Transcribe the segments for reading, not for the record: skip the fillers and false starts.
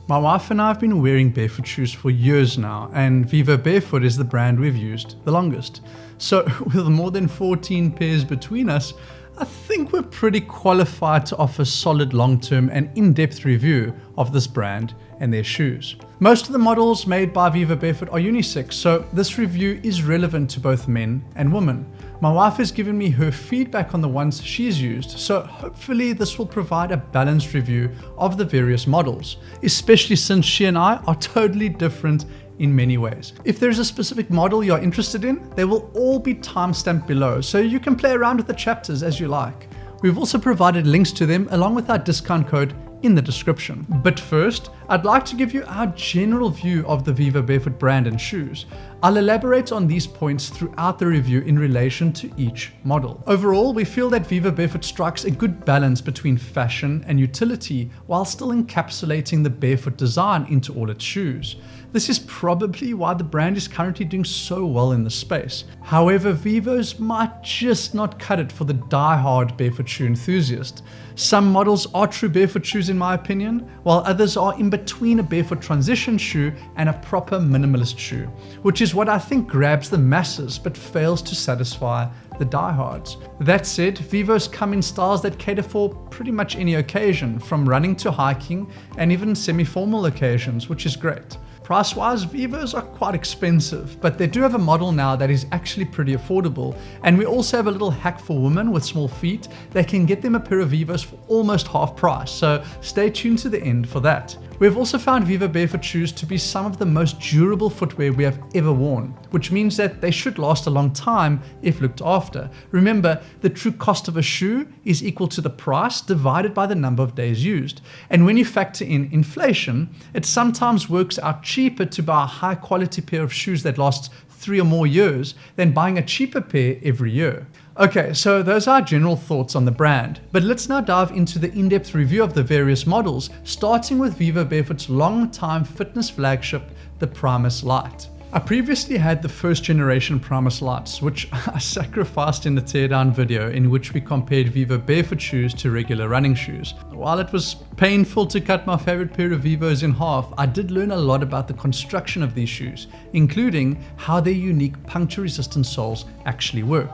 My wife and I have been wearing Barefoot shoes for years now, and Vivobarefoot is the brand we've used the longest. So with more than 14 pairs between us, I think we're pretty qualified to offer solid long-term and in-depth review of this brand and their shoes. Most of the models made by Vivobarefoot are unisex, so this review is relevant to both men and women. My wife has given me her feedback on the ones she's used, so hopefully this will provide a balanced review of the various models, especially since she and I are totally different in many ways. If there's a specific model you're interested in, they will all be timestamped below, so you can play around with the chapters as you like. We've also provided links to them along with our discount code in the description. But first, I'd like to give you our general view of the Vivobarefoot brand and shoes. I'll elaborate on these points throughout the review in relation to each model. Overall, we feel that Vivobarefoot strikes a good balance between fashion and utility while still encapsulating the barefoot design into all its shoes. This is probably why the brand is currently doing so well in the space. However, Vivos might just not cut it for the die-hard barefoot shoe enthusiast. Some models are true barefoot shoes in my opinion, while others are in between a barefoot transition shoe and a proper minimalist shoe, which is what I think grabs the masses but fails to satisfy the diehards. That said, Vivos come in styles that cater for pretty much any occasion, from running to hiking and even semi-formal occasions, which is great. Price-wise, Vivos are quite expensive, but they do have a model now that is actually pretty affordable, and we also have a little hack for women with small feet that can get them a pair of Vivos for almost half price, so stay tuned to the end for that. We have also found Vivobarefoot shoes to be some of the most durable footwear we have ever worn, which means that they should last a long time if looked after. Remember, the true cost of a shoe is equal to the price divided by the number of days used. And when you factor in inflation, it sometimes works out cheaper to buy a high quality pair of shoes that lasts 3 or more years than buying a cheaper pair every year. Okay, so those are our general thoughts on the brand, but let's now dive into the in-depth review of the various models, starting with Vivobarefoot's long-time fitness flagship, the Primus Lite. I previously had the first generation Primus Lites, which I sacrificed in the teardown video in which we compared Vivobarefoot shoes to regular running shoes. While it was painful to cut my favorite pair of Vivos in half, I did learn a lot about the construction of these shoes, including how their unique puncture-resistant soles actually work.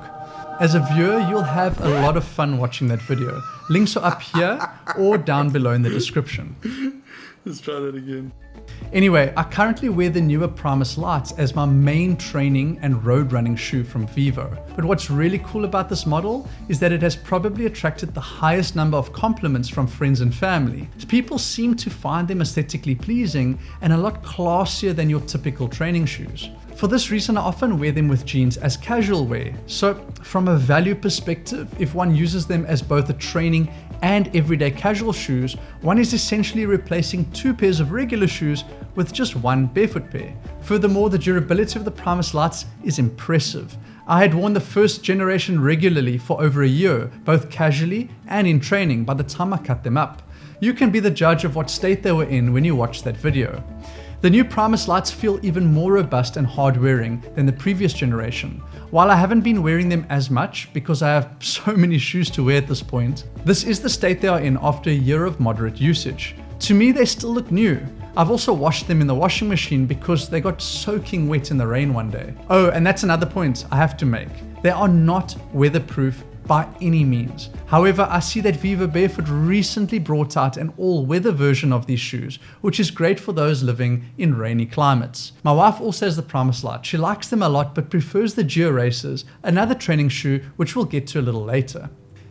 As a viewer, you'll have a lot of fun watching that video. Links are up here or down below in the description. Let's try that again. Anyway, I currently wear the newer Primus Lites as my main training and road running shoe from Vivo. But what's really cool about this model is that it has probably attracted the highest number of compliments from friends and family. People seem to find them aesthetically pleasing and a lot classier than your typical training shoes. For this reason, I often wear them with jeans as casual wear. So from a value perspective, if one uses them as both a training and everyday casual shoes, one is essentially replacing 2 pairs of regular shoes with just 1 barefoot pair. Furthermore, the durability of the Primus Lites is impressive. I had worn the first generation regularly for over a year, both casually and in training by the time I cut them up. You can be the judge of what state they were in when you watch that video. The new Primus Lites feel even more robust and hard-wearing than the previous generation. While I haven't been wearing them as much because I have so many shoes to wear at this point, this is the state they are in after a year of moderate usage. To me, they still look new. I've also washed them in the washing machine because they got soaking wet in the rain one day. Oh, and that's another point I have to make. They are not weatherproof by any means. However, I see that Vivobarefoot recently brought out an all-weather version of these shoes, which is great for those living in rainy climates. My wife also has the Primus Lite. She likes them a lot but prefers the Geo Racers, another training shoe which we'll get to a little later.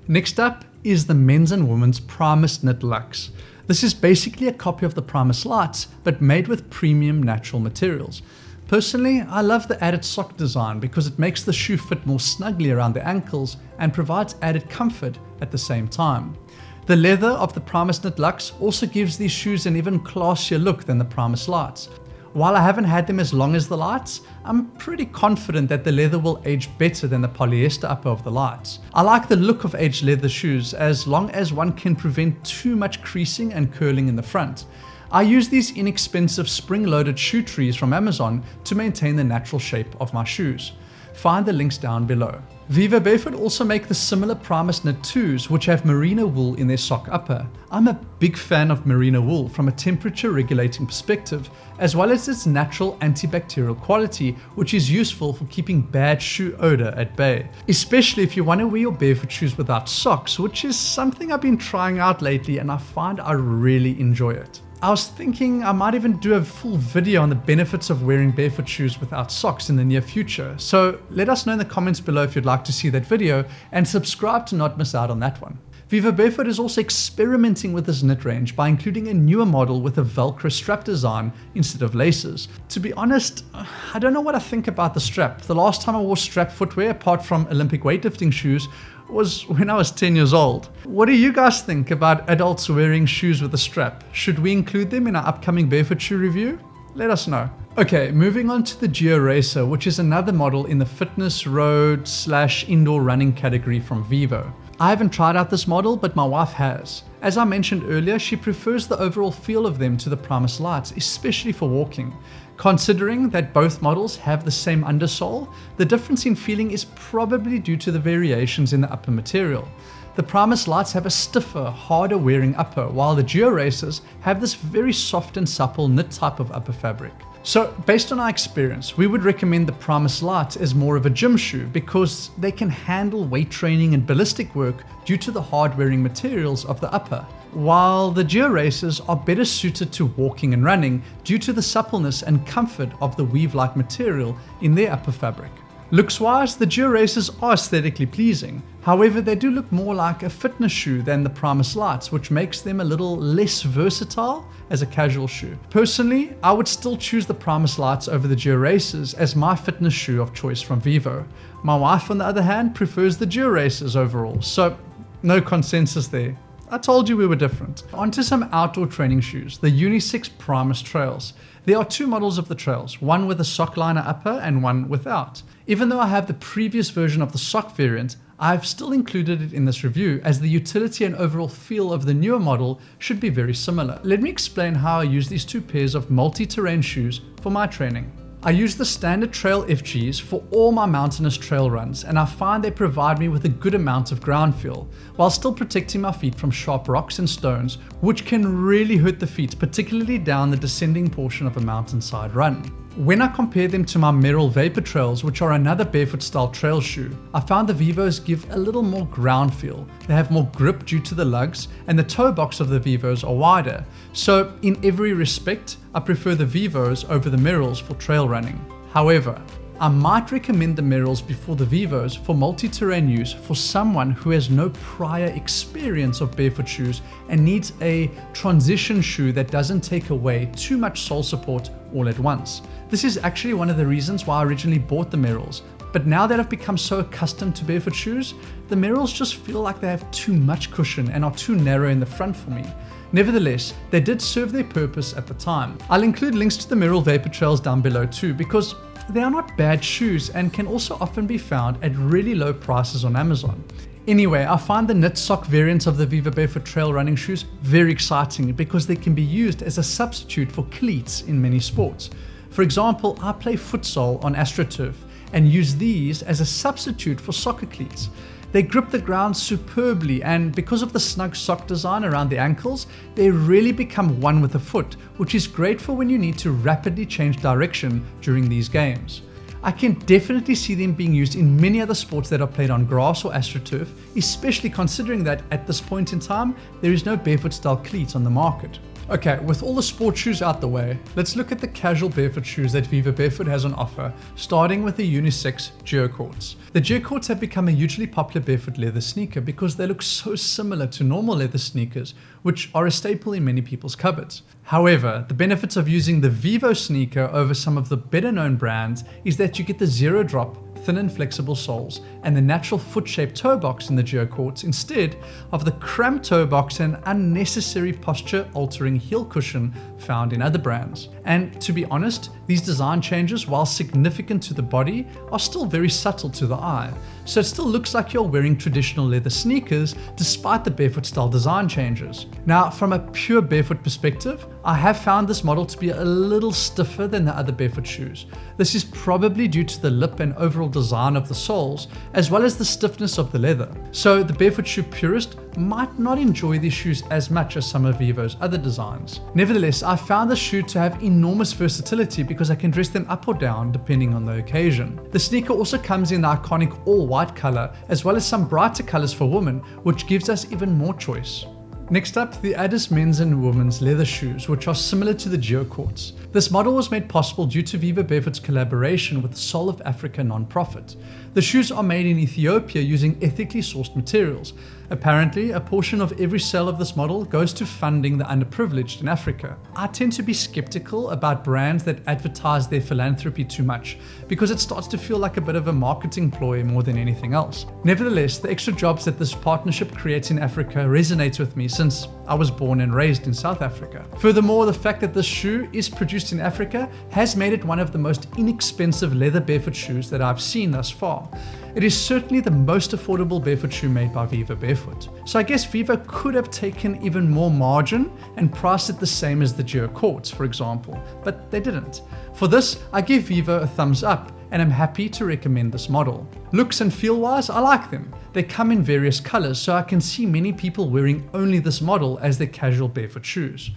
Next up is the men's and women's Primus Knit Lux. This is basically a copy of the Primus Lites but made with premium natural materials. Personally, I love the added sock design because it makes the shoe fit more snugly around the ankles and provides added comfort at the same time. The leather of the Primus Knit Lux also gives these shoes an even classier look than the Primus Lites. While I haven't had them as long as the Lites, I'm pretty confident that the leather will age better than the polyester upper of the Lites. I like the look of aged leather shoes as long as one can prevent too much creasing and curling in the front. I use these inexpensive spring-loaded shoe trees from Amazon to maintain the natural shape of my shoes. Find the links down below. Vivobarefoot also make the similar Primus Knit IIs, which have merino wool in their sock upper. I'm a big fan of merino wool from a temperature regulating perspective, as well as its natural antibacterial quality, which is useful for keeping bad shoe odor at bay, especially if you want to wear your barefoot shoes without socks, which is something I've been trying out lately and I find I really enjoy it. I was thinking I might even do a full video on the benefits of wearing barefoot shoes without socks in the near future, so let us know in the comments below if you'd like to see that video, and subscribe to not miss out on that one. Vivobarefoot is also experimenting with this knit range by including a newer model with a Velcro strap design instead of laces. To be honest, I don't know what I think about the strap. The last time I wore strap footwear apart from Olympic weightlifting shoes was when I was 10 years old. What do you guys think about adults wearing shoes with a strap? Should we include them in our upcoming barefoot shoe review? Let us know. Okay, moving on to the Geo Racer, which is another model in the fitness road / indoor running category from Vivo. I haven't tried out this model, but my wife has. As I mentioned earlier, she prefers the overall feel of them to the Primus Lites, especially for walking. Considering that both models have the same undersole, the difference in feeling is probably due to the variations in the upper material. The Primus Lites have a stiffer, harder wearing upper, while the Geo Racers have this very soft and supple knit type of upper fabric. So based on our experience, we would recommend the Primus Lite as more of a gym shoe because they can handle weight training and ballistic work due to the hard wearing materials of the upper, while the Geo Racers are better suited to walking and running due to the suppleness and comfort of the weave-like material in their upper fabric. Looks-wise, the Geo Racers are aesthetically pleasing. However, they do look more like a fitness shoe than the Primus Lites, which makes them a little less versatile as a casual shoe. Personally, I would still choose the Primus Lites over the Geo Racers as my fitness shoe of choice from Vivo. My wife, on the other hand, prefers the Geo Racers overall, so no consensus there. I told you we were different. Onto some outdoor training shoes, the unisex Primus Trails. There are two models of the Trails, one with a sock liner upper and one without. Even though I have the previous version of the sock variant, I've still included it in this review as the utility and overall feel of the newer model should be very similar. Let me explain how I use these two pairs of multi-terrain shoes for my training. I use the standard trail FGs for all my mountainous trail runs, and I find they provide me with a good amount of ground feel, while still protecting my feet from sharp rocks and stones, which can really hurt the feet, particularly down the descending portion of a mountainside run. When I compare them to my Merrell Vapor Trails, which are another barefoot style trail shoe, I found the Vivos give a little more ground feel. They have more grip due to the lugs, and the toe box of the Vivos are wider. So in every respect, I prefer the Vivos over the Merrells for trail running. However, I might recommend the Merrells before the Vivos for multi-terrain use for someone who has no prior experience of barefoot shoes and needs a transition shoe that doesn't take away too much sole support all at once. This is actually one of the reasons why I originally bought the Merrells, but now that I've become so accustomed to barefoot shoes, the Merrells just feel like they have too much cushion and are too narrow in the front for me. Nevertheless, they did serve their purpose at the time. I'll include links to the Merrell Vapor Trails down below too, because they are not bad shoes and can also often be found at really low prices on Amazon. Anyway, I find the knit sock variants of the Vivobarefoot trail running shoes very exciting because they can be used as a substitute for cleats in many sports. For example, I play futsal on AstroTurf and use these as a substitute for soccer cleats. They grip the ground superbly, and because of the snug sock design around the ankles, they really become one with the foot, which is great for when you need to rapidly change direction during these games. I can definitely see them being used in many other sports that are played on grass or AstroTurf, especially considering that at this point in time, there is no barefoot style cleats on the market. Okay, with all the sport shoes out the way, let's look at the casual barefoot shoes that Vivobarefoot has on offer, starting with the unisex Geo Courts. The Geo Courts have become a hugely popular barefoot leather sneaker because they look so similar to normal leather sneakers, which are a staple in many people's cupboards. However, the benefits of using the Vivo sneaker over some of the better known brands is that you get the zero drop, thin and flexible soles, and the natural foot-shaped toe box in the Geo Courts instead of the cramped toe box and unnecessary posture-altering heel cushion found in other brands. And to be honest, these design changes, while significant to the body, are still very subtle to the eye. So it still looks like you're wearing traditional leather sneakers despite the barefoot style design changes. Now, from a pure barefoot perspective, I have found this model to be a little stiffer than the other barefoot shoes. This is probably due to the lip and overall general design of the soles, as well as the stiffness of the leather. So the barefoot shoe purist might not enjoy these shoes as much as some of Vivo's other designs. Nevertheless, I found the shoe to have enormous versatility because I can dress them up or down depending on the occasion. The sneaker also comes in the iconic all-white color, as well as some brighter colors for women, which gives us even more choice. Next up, the Addis men's and women's leather shoes, which are similar to the Geo Courts. This model was made possible due to Viva Barefoot's collaboration with the Soul of Africa non-profit. The shoes are made in Ethiopia using ethically sourced materials. Apparently, a portion of every sale of this model goes to funding the underprivileged in Africa. I tend to be skeptical about brands that advertise their philanthropy too much, because it starts to feel like a bit of a marketing ploy more than anything else. Nevertheless, the extra jobs that this partnership creates in Africa resonates with me since I was born and raised in South Africa. Furthermore, the fact that this shoe is produced in Africa has made it one of the most inexpensive leather barefoot shoes that I've seen thus far. It is certainly the most affordable barefoot shoe made by Viva Barefoot. So I guess Viva could have taken even more margin and priced it the same as the Geo Courts, for example, but they didn't. For this, I give Viva a thumbs up, and I'm happy to recommend this model. Looks and feel-wise, I like them. They come in various colors, so I can see many people wearing only this model as their casual barefoot shoes.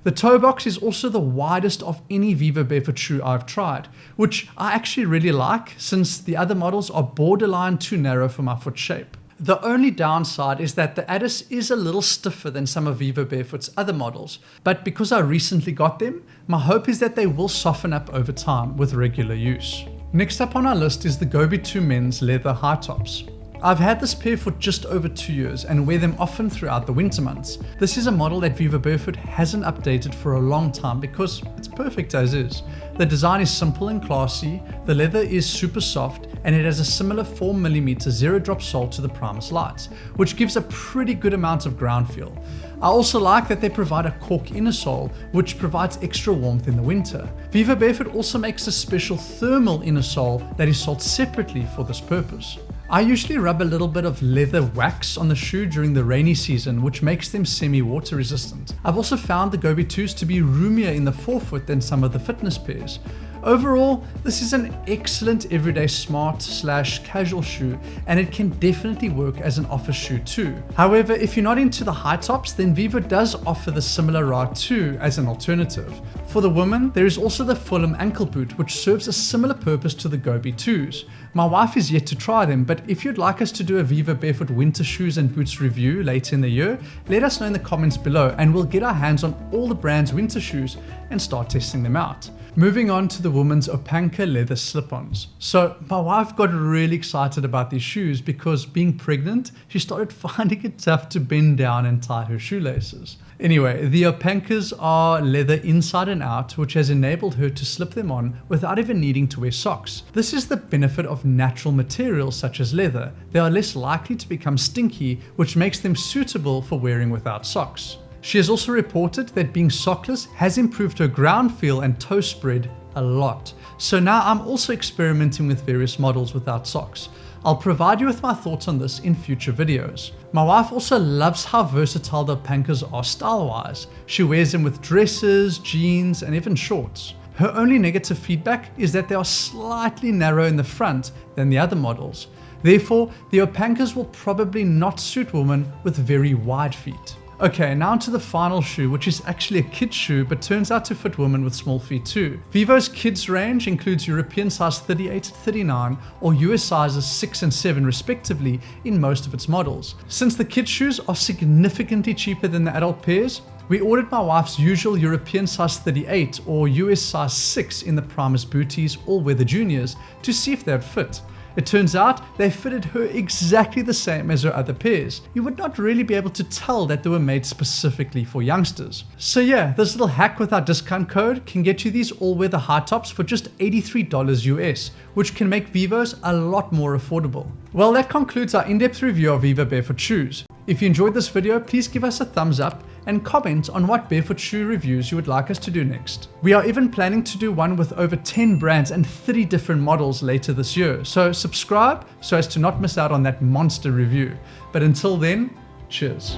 The toe box is also the widest of any Viva Barefoot shoe I've tried, which I actually really like since the other models are borderline too narrow for my foot shape. The only downside is that the Addis is a little stiffer than some of Viva Barefoot's other models, but because I recently got them, my hope is that they will soften up over time with regular use. Next up on our list is the Gobi II men's leather high tops. I've had this pair for just over 2 years and wear them often throughout the winter months. This is a model that Viva Barefoot hasn't updated for a long time because it's perfect as is. The design is simple and classy, the leather is super soft, and it has a similar 4mm zero drop sole to the Primus Lite, which gives a pretty good amount of ground feel. I also like that they provide a cork inner sole, which provides extra warmth in the winter. Viva Barefoot also makes a special thermal inner sole that is sold separately for this purpose. I usually rub a little bit of leather wax on the shoe during the rainy season, which makes them semi-water resistant. I've also found the Gobi IIs to be roomier in the forefoot than some of the fitness pairs. Overall, this is an excellent everyday smart/casual shoe, and it can definitely work as an office shoe too. However, if you're not into the high tops, then Viva does offer the similar ride too as an alternative. For the women, there is also the Fulham ankle boot, which serves a similar purpose to the Gobi IIs. My wife is yet to try them, but if you'd like us to do a Viva Barefoot winter shoes and boots review later in the year, let us know in the comments below and we'll get our hands on all the brand's winter shoes and start testing them out. Moving on to the women's Opanka leather slip-ons. So my wife got really excited about these shoes because being pregnant, she started finding it tough to bend down and tie her shoelaces. Anyway, the Opankas are leather inside and out, which has enabled her to slip them on without even needing to wear socks. This is the benefit of natural materials such as leather. They are less likely to become stinky, which makes them suitable for wearing without socks. She has also reported that being sockless has improved her ground feel and toe spread a lot. So now I'm also experimenting with various models without socks. I'll provide you with my thoughts on this in future videos. My wife also loves how versatile the Opankas are style-wise. She wears them with dresses, jeans, and even shorts. Her only negative feedback is that they are slightly narrow in the front than the other models. Therefore, the Opankas will probably not suit women with very wide feet. Okay, now to the final shoe, which is actually a kid's shoe but turns out to fit women with small feet too. Vivo's kids range includes European size 38 to 39 or US sizes 6 and 7 respectively in most of its models. Since the kids shoes are significantly cheaper than the adult pairs, we ordered my wife's usual European size 38 or US size 6 in the Primus Booties all-weather juniors to see if they'd fit. It turns out they fitted her exactly the same as her other pairs. You would not really be able to tell that they were made specifically for youngsters. So yeah, this little hack with our discount code can get you these all-weather high tops for just $83 US, which can make Vivo's a lot more affordable. Well, that concludes our in-depth review of Viva Barefoot shoes. If you enjoyed this video, please give us a thumbs up and comment on what barefoot shoe reviews you would like us to do next. We are even planning to do one with over 10 brands and 30 different models later this year, so subscribe so as to not miss out on that monster review. But until then, cheers.